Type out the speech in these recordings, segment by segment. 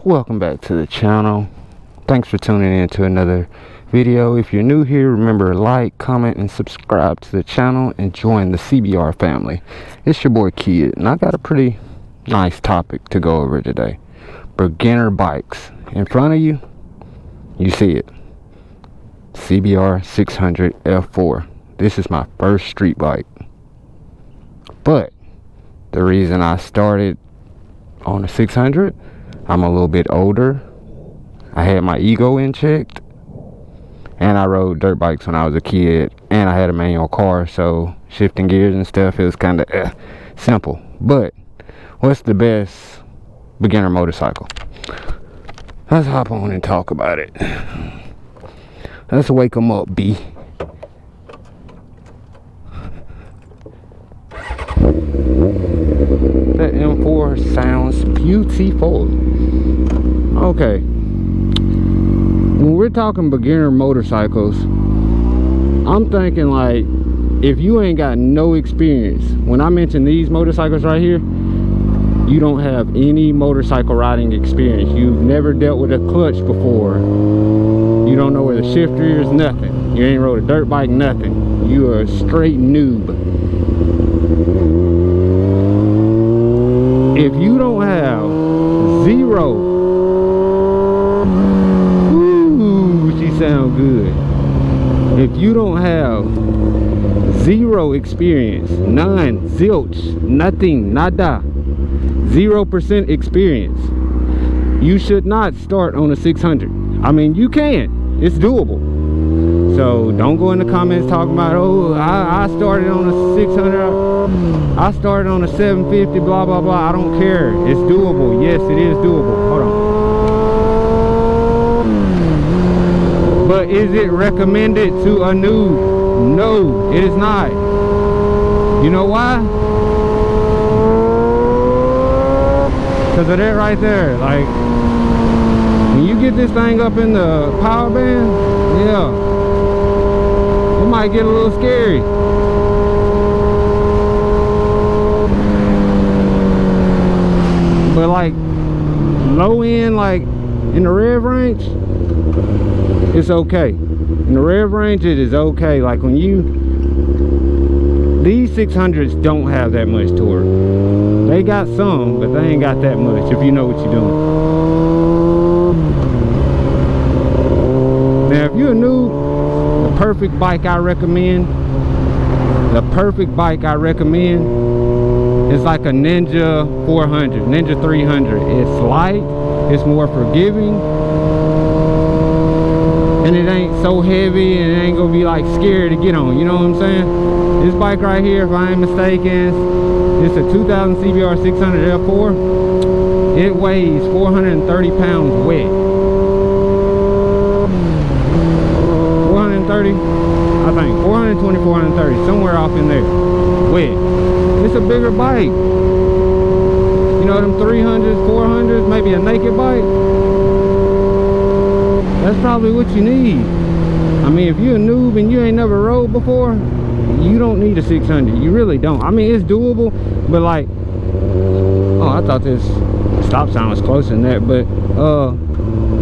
Welcome back to the channel. Thanks for tuning in to another video. If you're new here, remember to like, comment, and subscribe to the channel and join the CBR family. It's your boy Kid, and I got a pretty nice topic to go over today. Beginner bikes. In front of you, you see it. CBR 600 F4. This is my first street bike. But the reason I started on the 600, I'm a little bit older. I had my ego in checked, and I rode dirt bikes when I was a kid, and I had a manual car, so shifting gears and stuff, it was kind of simple. But what's the best beginner motorcycle? Let's hop on and talk about it. Let's wake them up, B. The M4 sounds beautiful. Okay, when we're talking beginner motorcycles, I'm thinking like, if you ain't got no experience, when I mention these motorcycles right here, you don't have any motorcycle riding experience. You've never dealt with a clutch before. You don't know where the shifter is, nothing. You ain't rode a dirt bike, nothing. You are a straight noob. If you don't have zero, ooh, she sound good. If you don't have zero experience, none, zilch, nothing, nada, 0% experience, you should not start on a 600. I mean, you can, it's doable. So don't go in the comments talking about, oh, I started on a 600, I started on a 750, blah, blah, blah. I don't care. It's doable. Yes, it is doable. Hold on. But is it recommended to a noob? No, it is not. You know why? Because of that right there. Like, when you get this thing up in the power band, yeah, it might get a little scary. But like low end, like in the rev range, it's okay. In the rev range, it is okay. Like when these 600s don't have that much torque. They got some, but they ain't got that much if you know what you're doing. Now, if you're a noob, the perfect bike I recommend is like a Ninja 400, Ninja 300. It's light, it's more forgiving, and it ain't so heavy, and it ain't gonna be like scary to get on, you know what I'm saying? This bike right here, if I ain't mistaken, it's a 2000 CBR 600 F4. It weighs 430 pounds wet. 430, I think 420, 430, somewhere off in there, wet. It's a bigger bike. You know, them 300s, 400s, maybe a naked bike. That's probably what you need. I mean, if you're a noob and you ain't never rode before, you don't need a 600. You really don't. I mean, it's doable, but like, oh, I thought this stop sign was closer than that. But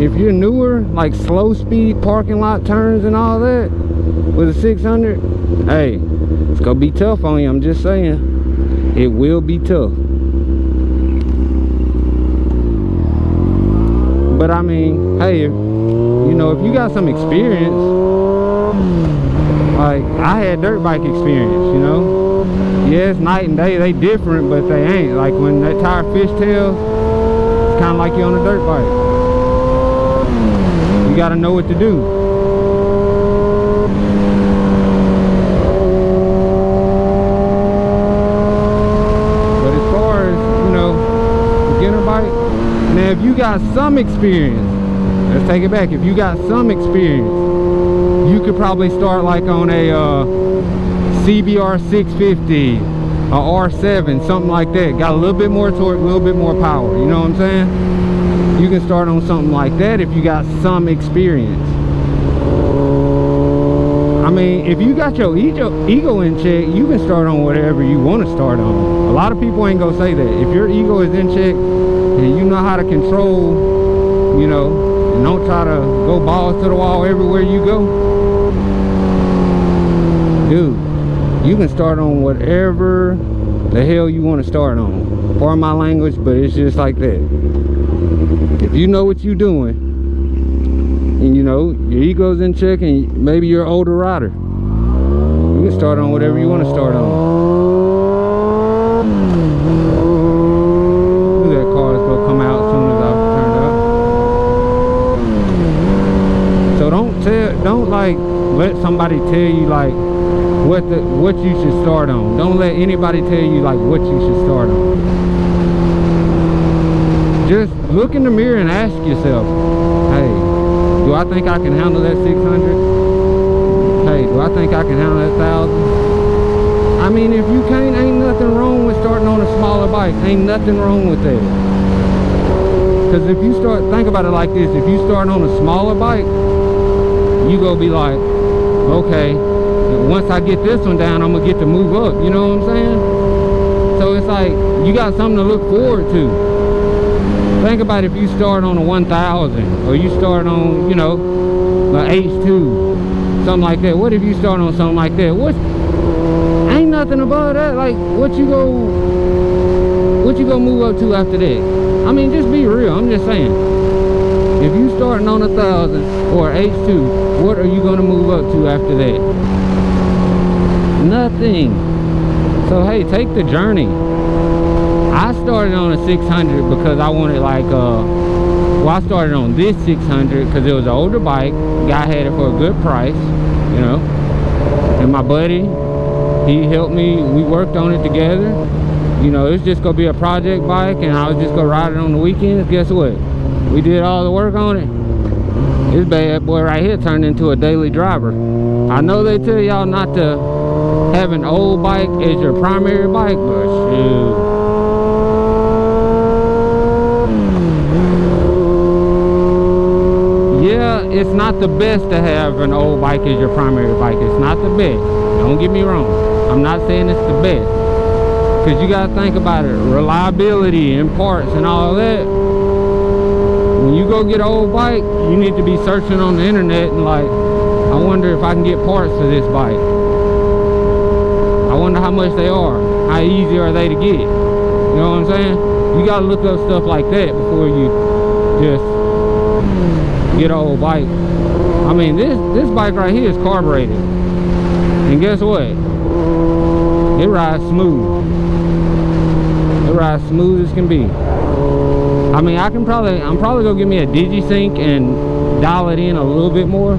if you're newer, like slow speed parking lot turns and all that with a 600, hey, it's gonna be tough on you. I'm just saying, it will be tough. But I mean, hey, you know, if you got some experience, like I had dirt bike experience, you know. Yes, night and day, they different, but they ain't. Like when that tire fishtails, it's kind of like you on a dirt bike. You gotta know what to do. Now, if you got some experience, let's take it back. If you got some experience, you could probably start like on a CBR 650, a R7, something like that. Got a little bit more torque, a little bit more power. You know what I'm saying? You can start on something like that if you got some experience. I mean, if you got your ego in check, you can start on whatever you want to start on. A lot of people ain't gonna say that. If your ego is in check and you know how to control you know, and don't try to go balls to the wall everywhere you go. Dude, you can start on whatever the hell you want to start on. Pardon my language, but it's just like that. If you know what you're doing, and you know your ego's in check, and maybe you're an older rider, you can start on whatever you want to start on. Ooh, that car is gonna come out as soon as I turn it up. So don't like let somebody tell you like what you should start on. Don't let anybody tell you like what you should start on. Just look in the mirror and ask yourself, hey, do I think I can handle that 600? Hey, do I think I can handle that 1,000? I mean, if you can't, ain't nothing wrong with starting on a smaller bike. Ain't nothing wrong with that. Because if you start, think about it like this, if you start on a smaller bike, you gonna be like, okay, once I get this one down, I'm gonna get to move up, you know what I'm saying? So it's like, you got something to look forward to. Think about if you start on a 1,000, or you start on, you know, an H2, something like that. What if you start on something like that? Ain't nothing above that. Like, what you go move up to after that? I mean, just be real. I'm just saying, if you starting on 1,000 or H2, what are you gonna move up to after that? Nothing. So hey, take the journey. I started on a 600 because I wanted like well, I started on this 600 because it was an older bike. Guy had it for a good price, you know, and my buddy, he helped me. We worked on it together. You know, it's just gonna be a project bike, and I was just gonna ride it on the weekends. Guess what? We did all the work on it. This bad boy right here turned into a daily driver. I know they tell y'all not to have an old bike as your primary bike, but shoot. Yeah, it's not the best to have an old bike as your primary bike. It's not the best. Don't get me wrong. I'm not saying it's the best. Because you got to think about it. Reliability and parts and all that. When you go get an old bike, you need to be searching on the internet and like, I wonder if I can get parts for this bike. I wonder how much they are. How easy are they to get? You know what I'm saying? You gotta look up stuff like that before you just get an old bike. I mean, this bike right here is carbureted. And guess what? It rides smooth. It rides smooth as can be. I mean, I'm probably gonna give me a DigiSync and dial it in a little bit more.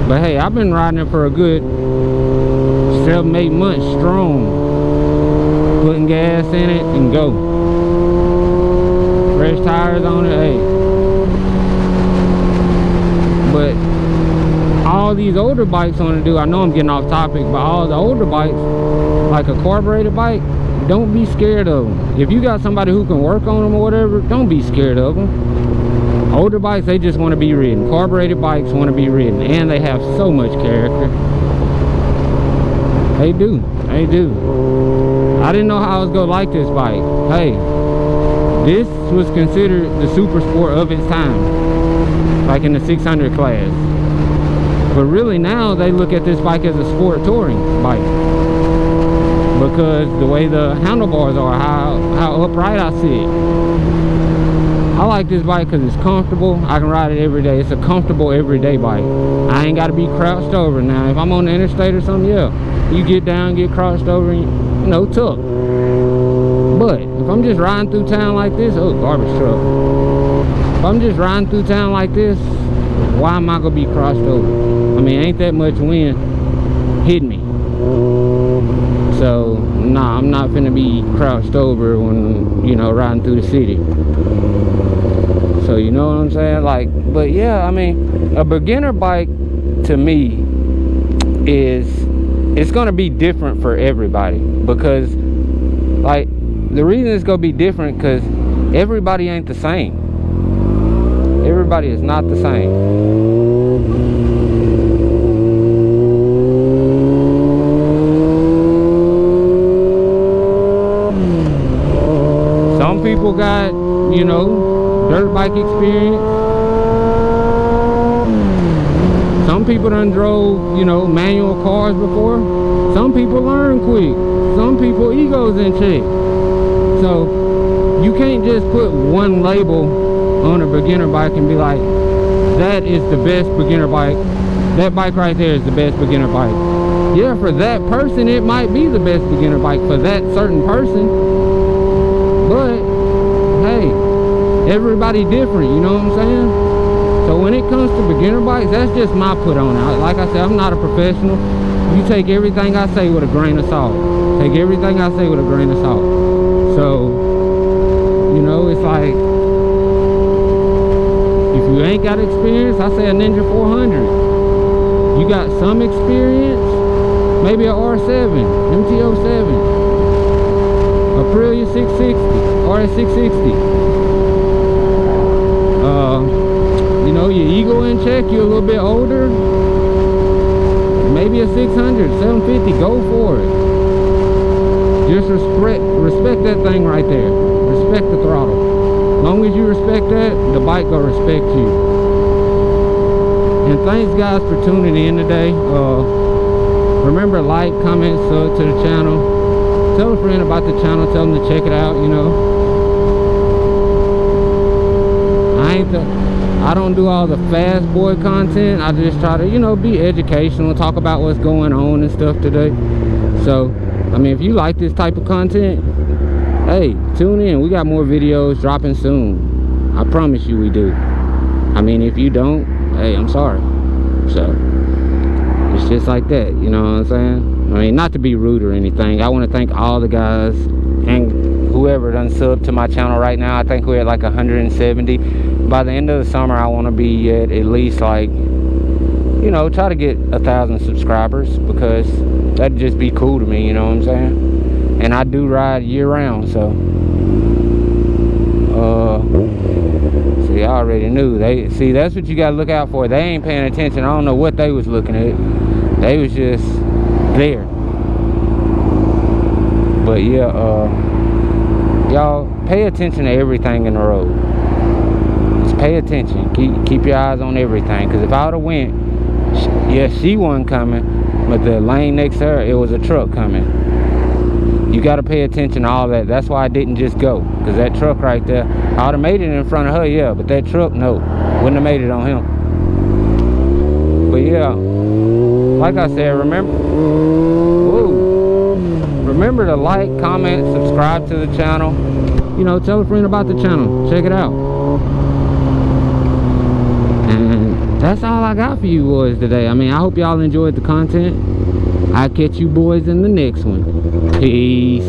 But hey, I've been riding it for a good 7-8 months strong, putting gas in it and go. Fresh tires on it, hey. But all these older bikes want to do, I know I'm getting off topic, but all the older bikes, like a carbureted bike, don't be scared of them. If you got somebody who can work on them or whatever, don't be scared of them. Older bikes, they just want to be ridden. Carbureted bikes want to be ridden, and they have so much character. They do. They do. I didn't know how I was going to like this bike. Hey, this was considered the super sport of its time, like in the 600 class. But really now, they look at this bike as a sport touring bike. Because the way the handlebars are, how upright I sit. I like this bike because it's comfortable. I can ride it every day. It's a comfortable everyday bike. I ain't got to be crouched over. Now, if I'm on the interstate or something, yeah, you get down, get crouched over, and, you know, tough. But if I'm just riding through town like this, oh, garbage truck. If I'm just riding through town like this, why am I going to be crouched over? I mean, ain't that much wind hitting me. So, nah, I'm not finna be crouched over when, you know, riding through the city. So, you know what I'm saying? Like, but yeah, I mean, a beginner bike to me it's gonna be different for everybody. Because, like, the reason it's gonna be different because everybody ain't the same. Everybody is not the same. Some people got, you know, dirt bike experience. Some people done drove, you know, manual cars before. Some people learn quick. Some people egos in check. So you can't just put one label on a beginner bike and be like, that is the best beginner bike. That bike right there is the best beginner bike. Yeah, for that person it might be the best beginner bike for that certain person. But hey, everybody different, you know what I'm saying? So when it comes to beginner bikes, that's just my put on it. Like I said, I'm not a professional. You take everything I say with a grain of salt. Take everything I say with a grain of salt. So, you know, it's like, if you ain't got experience, I say a Ninja 400. You got some experience, maybe a R7, MT-07, Aprilia 660, RS660. You know, your ego in check, you're a little bit older, maybe a 600, 750, go for it. Just respect that thing right there. Respect the throttle. As long as you respect that, the bike gonna respect you. And thanks guys for tuning in today. Remember, like, comment, sub to the channel. Tell a friend about the channel, tell them to check it out, you know. I don't do all the fast boy content. I just try to, you know, be educational, talk about what's going on and stuff today. So, I mean, if you like this type of content, hey, tune in. We got more videos dropping soon. I promise you we do. I mean, if you don't, hey, I'm sorry. So, it's just like that, you know what I'm saying? I mean, not to be rude or anything. I want to thank all the guys and whoever done subbed to my channel right now. I think we're at like 170. By the end of the summer, I want to be at least like, you know, try to get 1,000 subscribers, because that'd just be cool to me, you know what I'm saying? And I do ride year round, so see, I already knew. See, that's what you gotta look out for. They ain't paying attention. I don't know what they was looking at. They was just there. But yeah, y'all pay attention to everything in the road. Just pay attention. Keep your eyes on everything. Because if I would have went, yeah, she wasn't coming, but the lane next to her, it was a truck coming. You got to pay attention to all that. That's why I didn't just go. Because that truck right there, I would have made it in front of her, yeah. But that truck, no. Wouldn't have made it on him. But yeah, like I said, remember to like, comment, subscribe to the channel. You know, tell a friend about the channel. Check it out. And that's all I got for you boys today. I mean, I hope y'all enjoyed the content. I'll catch you boys in the next one. Peace.